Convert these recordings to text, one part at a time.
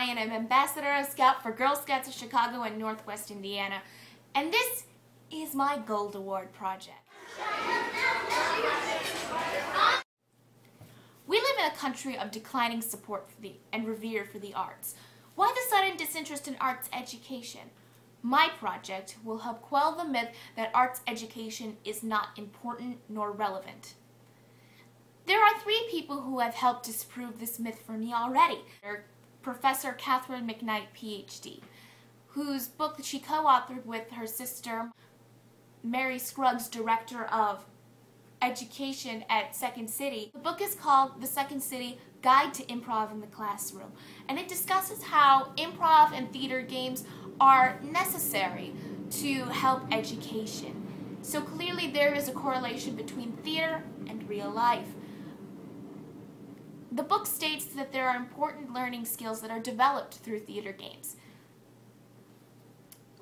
I am an ambassador scout for Girl Scouts of Chicago and Northwest Indiana, and this is my Gold Award project. We live in a country of declining support for and revere for the arts. Why the sudden disinterest in arts education? My project will help quell the myth that arts education is not important nor relevant. There are 3 people who have helped disprove this myth for me already. Professor Catherine McKnight, PhD, whose book she co-authored with her sister, Mary Scruggs, Director of Education at Second City. The book is called The Second City Guide to Improv in the Classroom, and it discusses how improv and theater games are necessary to help education. So clearly there is a correlation between theater and real life. The book states that there are important learning skills that are developed through theater games.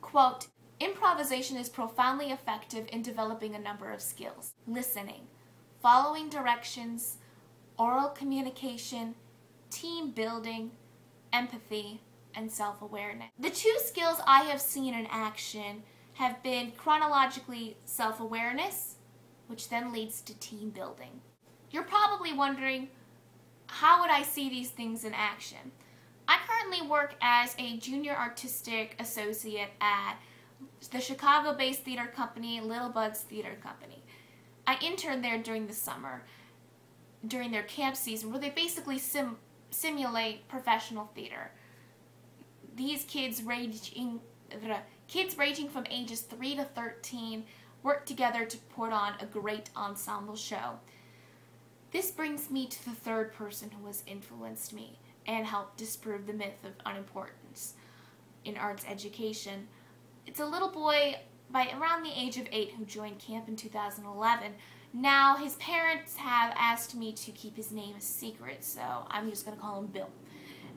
Quote, improvisation is profoundly effective in developing a number of skills. Listening, following directions, oral communication, team building, empathy, and self-awareness. The 2 skills I have seen in action have been chronologically self-awareness, which then leads to team building. You're probably wondering, how would I see these things in action? I currently work as a junior artistic associate at the Chicago-based theater company, Little Buds Theater Company. I interned there during the summer, during their camp season, where they basically simulate professional theater. These kids ranging from ages 3 to 13 work together to put on a great ensemble show. This brings me to the 3rd person who has influenced me and helped disprove the myth of unimportance in arts education. It's a little boy by around the age of 8 who joined camp in 2011. Now his parents have asked me to keep his name a secret, so I'm just going to call him Bill.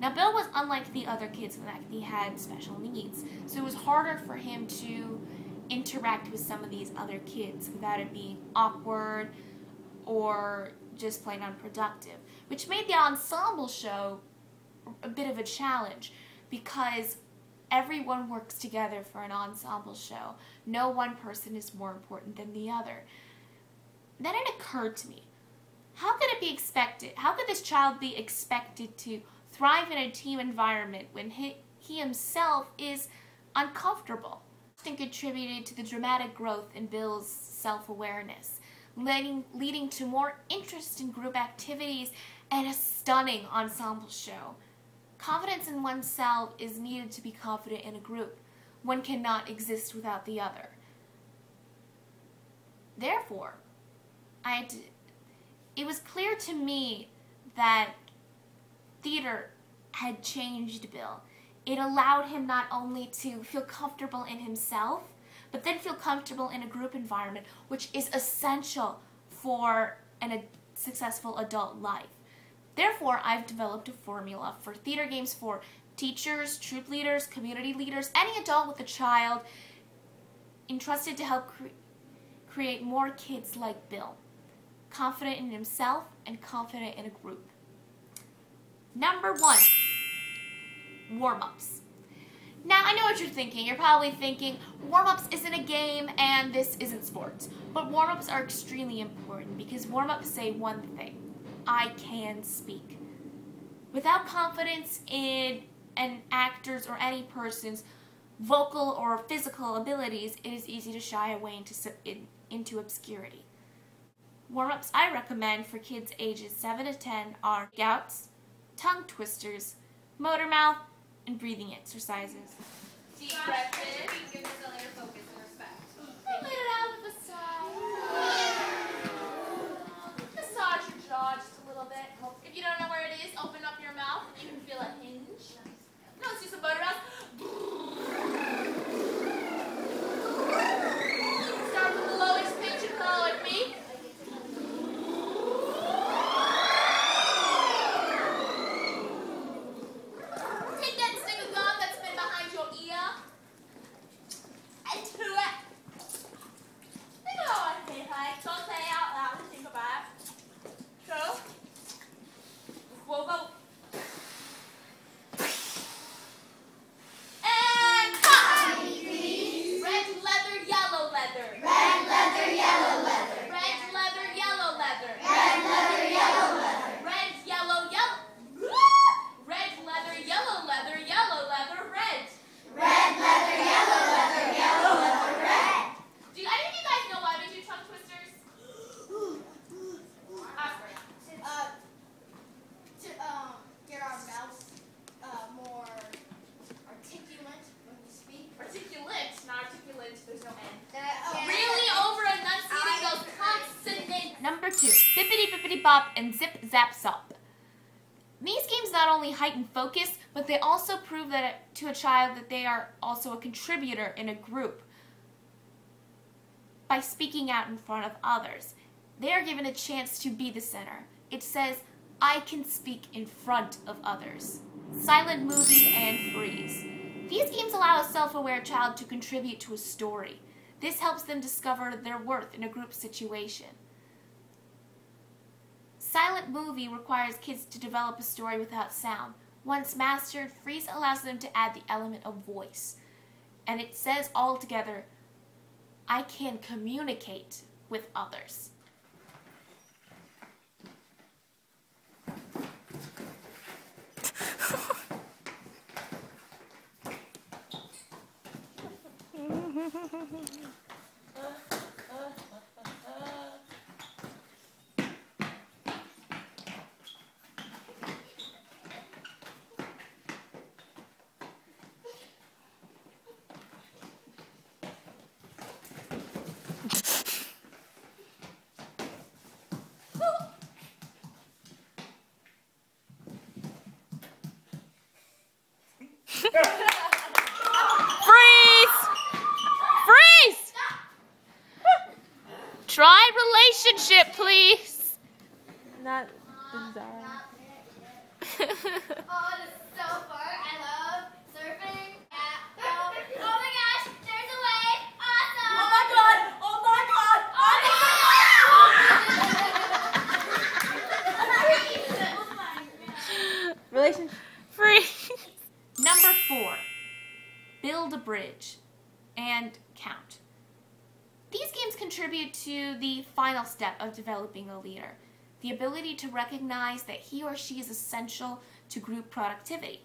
Now Bill was unlike the other kids in that he had special needs, so it was harder for him to interact with some of these other kids without it being awkward or just plain unproductive, which made the ensemble show a bit of a challenge because everyone works together for an ensemble show. No one person is more important than the other. Then it occurred to me, how could this child be expected to thrive in a team environment when he himself is uncomfortable? And contributed to the dramatic growth in Bill's self-awareness, leading to more interest in group activities and a stunning ensemble show. Confidence in oneself is needed to be confident in a group. One cannot exist without the other. Therefore, it was clear to me that theater had changed Bill. It allowed him not only to feel comfortable in himself, but then feel comfortable in a group environment, which is essential for a successful adult life. Therefore, I've developed a formula for theater games for teachers, troop leaders, community leaders, any adult with a child entrusted to help create more kids like Bill, confident in himself and confident in a group. Number 1, warm-ups. Now, I know what you're thinking. You're probably thinking, warm-ups isn't a game and this isn't sports. But warm-ups are extremely important because warm-ups say one thing: I can speak. Without confidence in an actor's or any person's vocal or physical abilities, it is easy to shy away into obscurity. Warm-ups I recommend for kids ages 7 to 10 are gouts, tongue twisters, motor mouth, and breathing exercises. Deep breath in. Give yourself your focus and respect. Let it out with a sigh. Massage your jaw just a little bit. If you don't know where it is, open up your mouth and you can feel a hinge. Now let's do some motor mouth. Start with the lowest pitch and follow it, me. Bop, and Zip Zap Zop. These games not only heighten focus, but they also prove that to a child that they are also a contributor in a group by speaking out in front of others. They are given a chance to be the center. It says, I can speak in front of others. Silent Movie and Freeze. These games allow a self-aware child to contribute to a story. This helps them discover their worth in a group situation. Silent Movie requires kids to develop a story without sound. Once mastered, Freeze allows them to add the element of voice. And it says all together, I can communicate with others. Freeze! Freeze! Try relationship, please. Not bizarre. Oh, this is so fun. I love surfing. Yeah. Oh my gosh, there's a wave. Awesome. Oh my god! Oh my god! Oh my god! Relationship. Freeze! Number 4, build a bridge and count. These games contribute to the final step of developing a leader, the ability to recognize that he or she is essential to group productivity.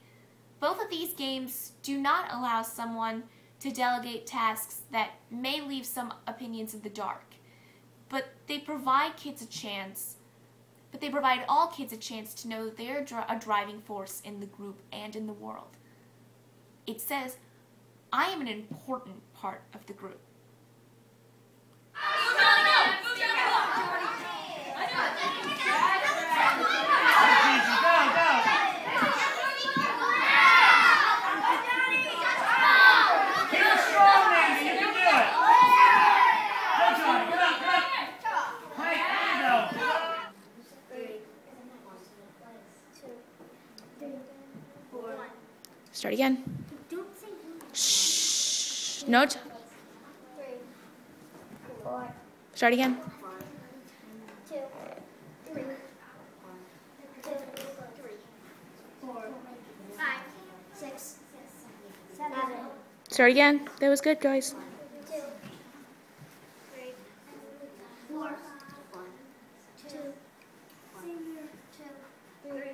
Both of these games do not allow someone to delegate tasks that may leave some opinions in the dark, but they provide all kids a chance to know that they are a driving force in the group and in the world. It says, I am an important part of the group. Start again. Shh. No. Start again. 2, 3, 2, 3, 4, 5, 6, 7, Start again. That was good, guys. 2, 3, 4, 2, 2, 3, 2.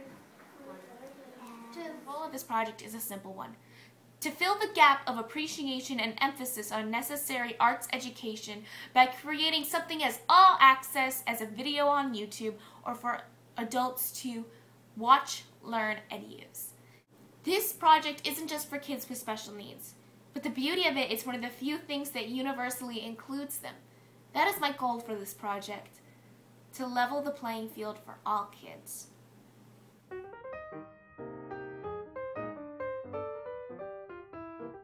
The goal of this project is a simple one. To fill the gap of appreciation and emphasis on necessary arts education by creating something as all access as a video on YouTube or for adults to watch, learn, and use. This project isn't just for kids with special needs, but the beauty of it is one of the few things that universally includes them. That is my goal for this project, to level the playing field for all kids.